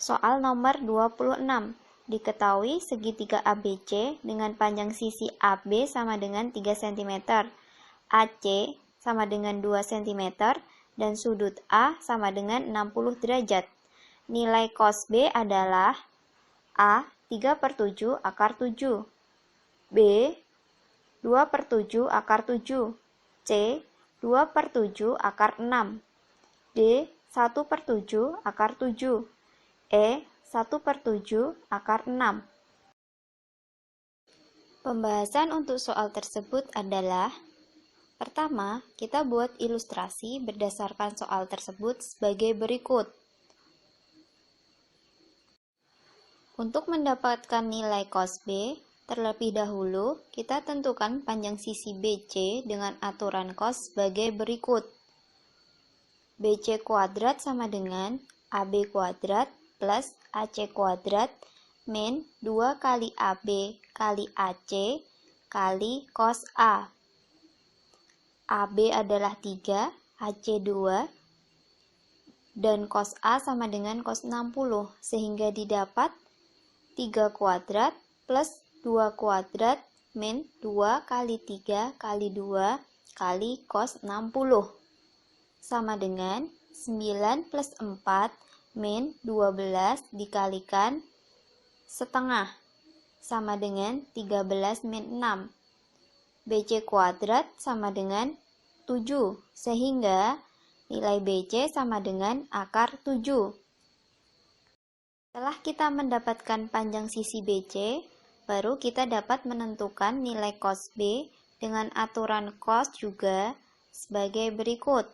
Soal nomor 26. Diketahui segitiga ABC dengan panjang sisi AB sama dengan 3 cm, AC sama dengan 2 cm, dan sudut A sama dengan 60 derajat. Nilai cos B adalah A. 3/7 akar 7, B. 2/7 akar 7, C. 2/7 akar 6, D. 1/7 akar 7, E. 1/7 akar 6. Pembahasan untuk soal tersebut adalah: pertama, kita buat ilustrasi berdasarkan soal tersebut sebagai berikut. Untuk mendapatkan nilai cos B, terlebih dahulu kita tentukan panjang sisi BC dengan aturan cos sebagai berikut. BC kuadrat sama dengan AB kuadrat plus AC kuadrat min 2 kali AB kali AC kali cos A. AB adalah 3, AC 2, dan cos A sama dengan cos 60, sehingga didapat 3 kuadrat plus 2 kuadrat min 2 kali 3 kali 2 kali cos 60 sama dengan 9 plus 4 min 12 dikalikan setengah sama dengan 13 min 6. BC kuadrat sama dengan 7, sehingga nilai BC sama dengan akar 7. Setelah kita mendapatkan panjang sisi BC, baru kita dapat menentukan nilai cos B dengan aturan cos juga sebagai berikut.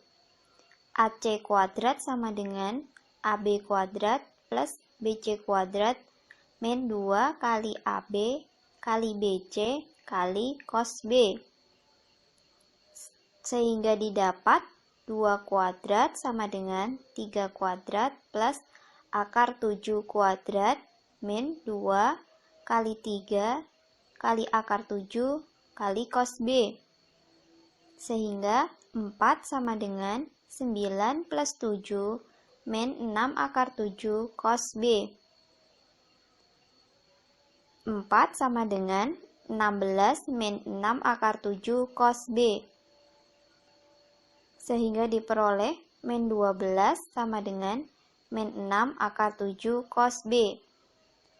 AC kuadrat sama dengan AB kuadrat plus BC kuadrat min 2 kali AB kali BC kali cos B. Sehingga didapat 2 kuadrat sama dengan 3 kuadrat plus akar 7 kuadrat min 2 kali 3 kali akar 7 kali cos B. Sehingga 4 sama dengan 9 plus 7 min 6 akar 7 cos B. 4 sama dengan 16 min 6 akar 7 cos B. Sehingga diperoleh min 12 sama dengan min 6 akar 7 cos B.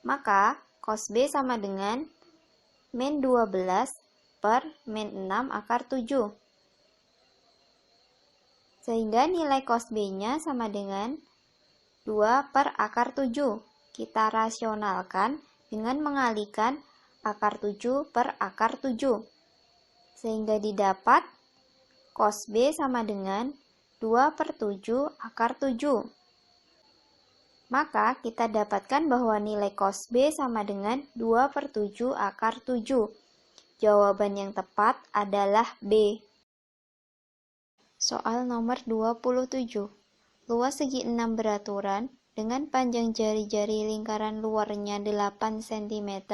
Maka cos B sama dengan min 12 per min 6 akar 7. Sehingga nilai cos B-nya sama dengan 2 per akar 7. Kita rasionalkan dengan mengalihkan akar 7 per akar 7. Sehingga didapat cos B sama dengan 2/7 akar 7. Maka kita dapatkan bahwa nilai cos B sama dengan 2/7 akar 7. Jawaban yang tepat adalah B. Soal nomor 27. Luas segi 6 beraturan dengan panjang jari-jari lingkaran luarnya 8 cm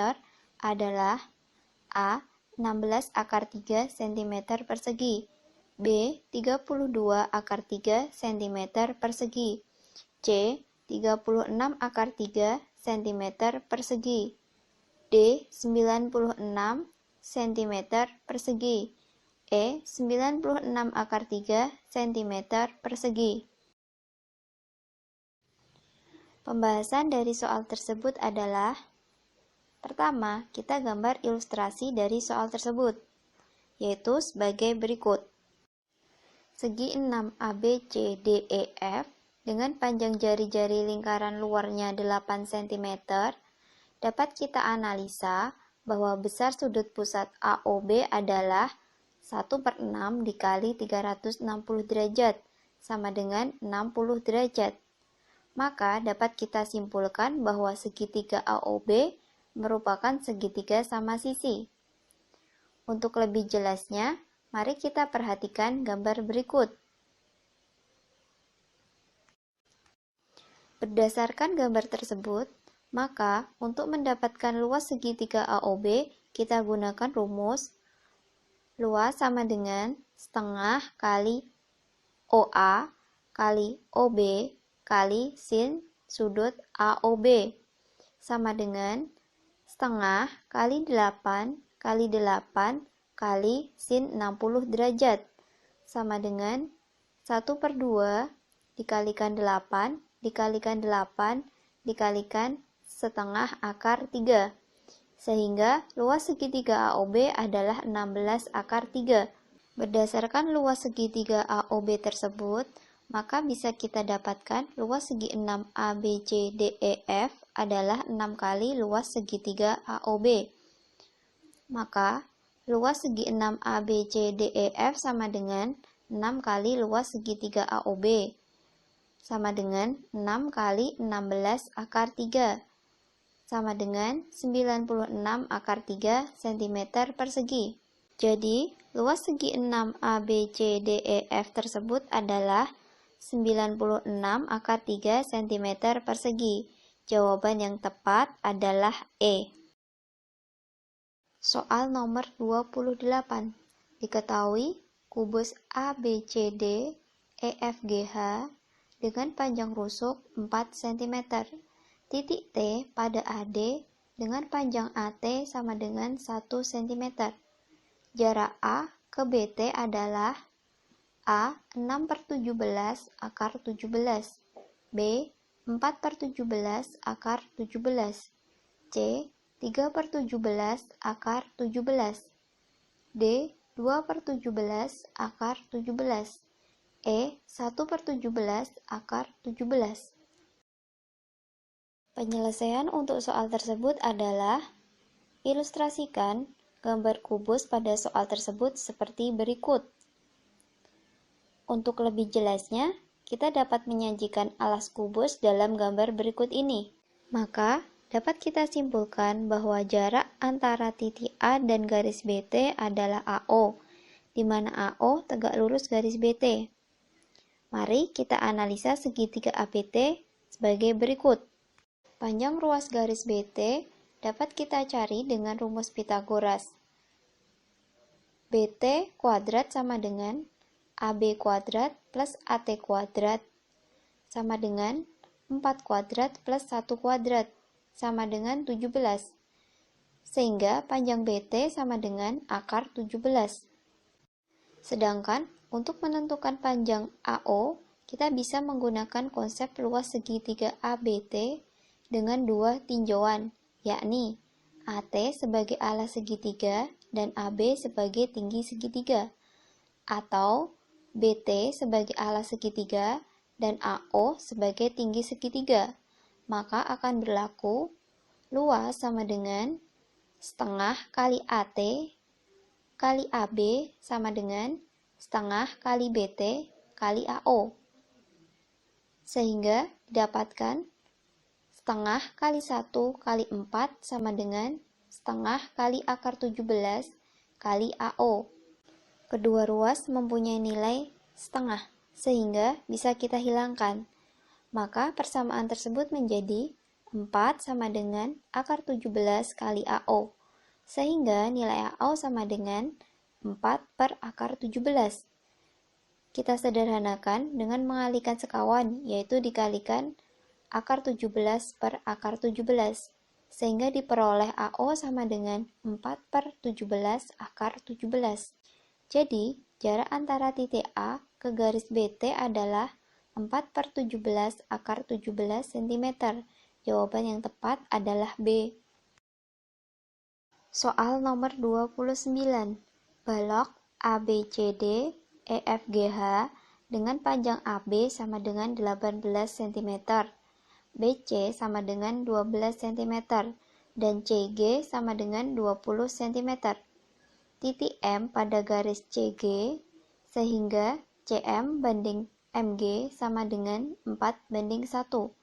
adalah A. 16 akar 3 cm persegi, B. 32 akar 3 cm persegi, C. 36 akar 3 cm persegi, D. 96 cm persegi, E. 96 akar 3 cm persegi. Pembahasan dari soal tersebut adalah: pertama, kita gambar ilustrasi dari soal tersebut, yaitu sebagai berikut. Segi 6 ABCDEF dengan panjang jari-jari lingkaran luarnya 8 cm, dapat kita analisa bahwa besar sudut pusat AOB adalah 1/6 dikali 360 derajat, sama dengan 60 derajat. Maka dapat kita simpulkan bahwa segitiga AOB merupakan segitiga sama sisi. Untuk lebih jelasnya, mari kita perhatikan gambar berikut. Berdasarkan gambar tersebut, maka untuk mendapatkan luas segitiga AOB, kita gunakan rumus luas sama dengan setengah kali OA kali OB kali sin sudut AOB, sama dengan setengah kali 8 kali 8 kali sin 60 derajat, sama dengan 1/2 dikalikan 8 dikalikan 8 dikalikan setengah akar 3. Sehingga luas segitiga AOB adalah 16 akar 3. Berdasarkan luas segitiga AOB tersebut, maka bisa kita dapatkan luas segi 6 ABCDEF adalah 6 kali luas segitiga AOB. Maka luas segi 6 ABCDEF sama dengan 6 kali luas segitiga AOB, sama dengan 6 kali 16 akar 3, sama dengan 96 akar 3 cm persegi. Jadi, luas segi 6 ABCDEF tersebut adalah 96 akar 3 cm persegi. Jawaban yang tepat adalah E. Soal nomor 28. Diketahui kubus ABCD EFGH dengan panjang rusuk 4 cm. Titik T pada AD dengan panjang AT sama dengan 1 cm. Jarak A ke BT adalah A 6/17 akar 17, B 4/17 akar 17, C 3/17 akar 17, D 2/17 akar 17, E 1/17 akar 17. Penyelesaian untuk soal tersebut adalah ilustrasikan gambar kubus pada soal tersebut seperti berikut. Untuk lebih jelasnya, kita dapat menyajikan alas kubus dalam gambar berikut ini. Maka, dapat kita simpulkan bahwa jarak antara titik A dan garis BT adalah AO, di mana AO tegak lurus garis BT. Mari kita analisa segitiga ABT sebagai berikut. Panjang ruas garis BT dapat kita cari dengan rumus Pythagoras. BT kuadrat sama dengan AB kuadrat plus AT kuadrat sama dengan 4 kuadrat plus 1 kuadrat sama dengan 17. Sehingga panjang BT sama dengan akar 17. Sedangkan untuk menentukan panjang AO, kita bisa menggunakan konsep luas segitiga ABT dengan dua tinjauan, yakni AT sebagai alas segitiga dan AB sebagai tinggi segitiga, atau BT sebagai alas segitiga dan AO sebagai tinggi segitiga. Maka akan berlaku luas sama dengan setengah kali AT kali AB sama dengan setengah kali BT kali AO. Sehingga didapatkan setengah kali 1 kali 4 sama dengan setengah kali akar 17 kali AO. Kedua ruas mempunyai nilai setengah, sehingga bisa kita hilangkan. Maka persamaan tersebut menjadi 4 sama dengan akar 17 kali AO. Sehingga nilai AO sama dengan 4 per akar 17. Kita sederhanakan dengan mengalihkan sekawan, yaitu dikalikan akar 17 per akar 17, sehingga diperoleh AO sama dengan 4 per 17 akar 17. Jadi, jarak antara titik A ke garis BT adalah 4 per 17 akar 17 cm. Jawaban yang tepat adalah B. Soal nomor 29. Balok ABCD EFGH dengan panjang AB sama dengan 18 cm. BC sama dengan 12 cm dan CG sama dengan 20 cm. Titik M pada garis CG sehingga CM banding MG sama dengan 4:1.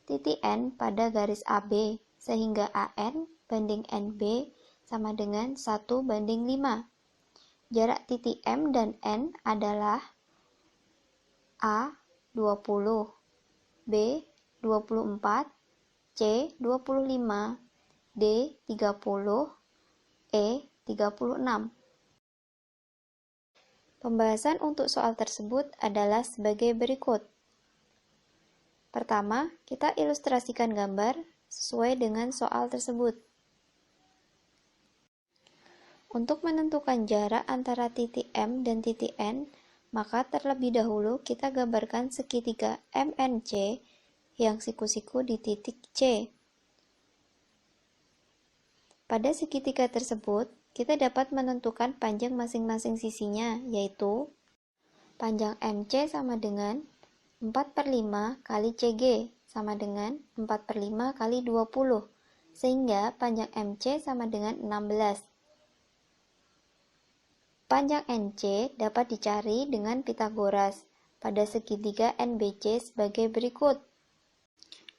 Titik N pada garis AB sehingga AN banding NB sama dengan 1:5. Jarak titik M dan N adalah A 20, B 24, C 25, D 30, E 36. Pembahasan untuk soal tersebut adalah sebagai berikut. Pertama, kita ilustrasikan gambar sesuai dengan soal tersebut. Untuk menentukan jarak antara titik M dan titik N, maka terlebih dahulu kita gambarkan segitiga MNC yang siku-siku di titik C. Pada segitiga tersebut, kita dapat menentukan panjang masing-masing sisinya, yaitu panjang MC sama dengan 4/5 kali CG sama dengan 4/5 kali 20, sehingga panjang MC sama dengan 16. Panjang NC dapat dicari dengan Pitagoras pada segitiga NBC sebagai berikut.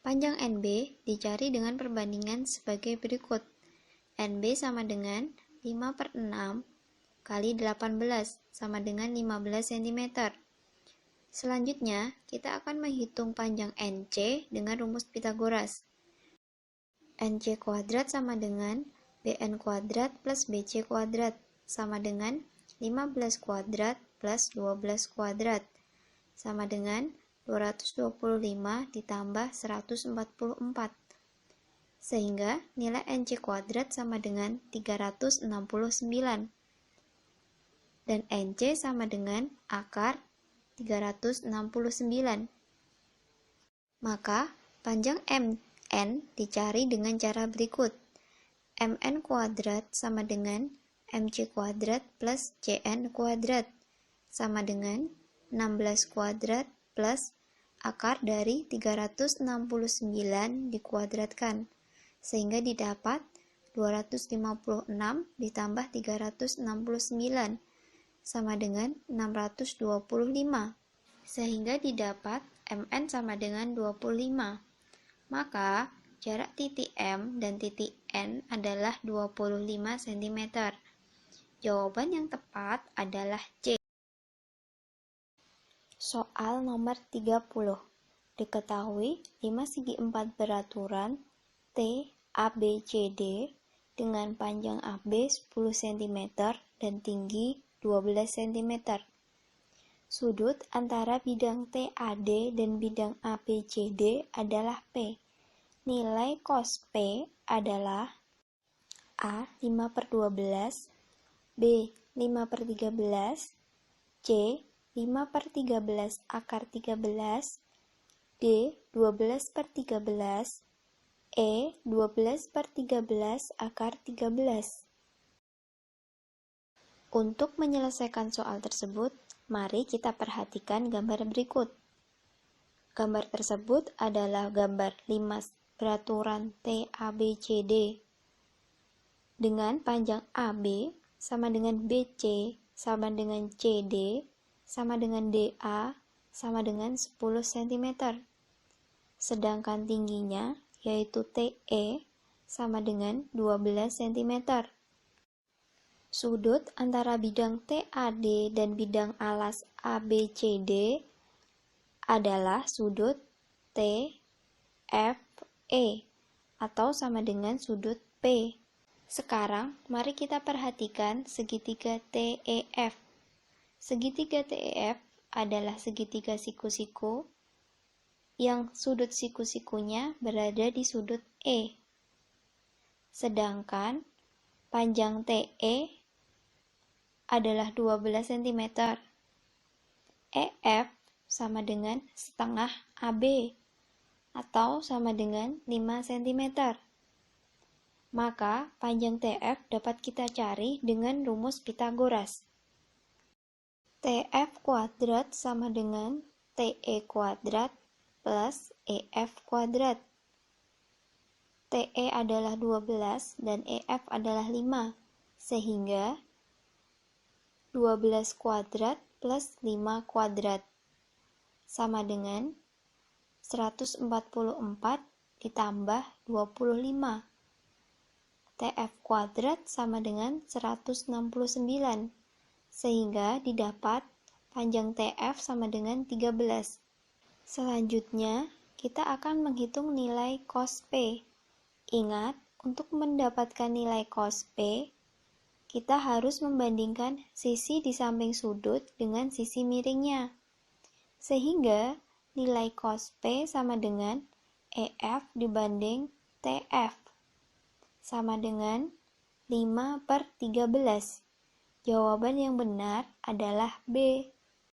Panjang NB dicari dengan perbandingan sebagai berikut. NB sama dengan 5/6 kali 18 sama dengan 15 cm. Selanjutnya, kita akan menghitung panjang NC dengan rumus Pitagoras. NC kuadrat sama dengan BN kuadrat plus BC kuadrat sama dengan 15 kuadrat plus 12 kuadrat sama dengan 225 ditambah 144. Sehingga nilai NC kuadrat sama dengan 369. Dan NC sama dengan akar 369. Maka, panjang MN dicari dengan cara berikut. MN kuadrat sama dengan MC kuadrat plus CN kuadrat sama dengan 16 kuadrat plus akar dari 369 dikuadratkan, sehingga didapat 256 ditambah 369 sama dengan 625, sehingga didapat MN sama dengan 25. Maka, jarak titik M dan titik N adalah 25 cm. Jawaban yang tepat adalah C. Soal nomor 30. Diketahui 5 segi 4 beraturan T, A, B, C, D dengan panjang AB 10 cm dan tinggi 12 cm. Sudut antara bidang TAD dan bidang ABCD adalah P. Nilai cos P adalah A 5/12, B 5/13, C 5/13 akar 13, D 12/13, E 12/13 akar 13. Untuk menyelesaikan soal tersebut, mari kita perhatikan gambar berikut. Gambar tersebut adalah gambar 5 beraturan TABCD dengan panjang AB sama dengan BC sama dengan CD sama dengan DA sama dengan 10 cm. Sedangkan tingginya yaitu TE sama dengan 12 cm. Sudut antara bidang TAD dan bidang alas ABCD adalah sudut TFE atau sama dengan sudut P. Sekarang, mari kita perhatikan segitiga TEF. Segitiga TEF adalah segitiga siku-siku yang sudut siku-sikunya berada di sudut E. Sedangkan panjang TE adalah 12 cm. EF sama dengan setengah AB atau sama dengan 5 cm. Maka panjang TF dapat kita cari dengan rumus Pitagoras. TF kuadrat sama dengan TE kuadrat plus EF kuadrat. TE adalah 12 dan EF adalah 5, sehingga 12 kuadrat plus 5 kuadrat sama dengan 144 ditambah 25. TF kuadrat sama dengan 169, sehingga didapat panjang TF sama dengan 13. Selanjutnya, kita akan menghitung nilai cos P. Ingat, untuk mendapatkan nilai cos P, kita harus membandingkan sisi di samping sudut dengan sisi miringnya. Sehingga, nilai cos P sama dengan EF dibanding TF, sama dengan 5/13. Jawaban yang benar adalah B.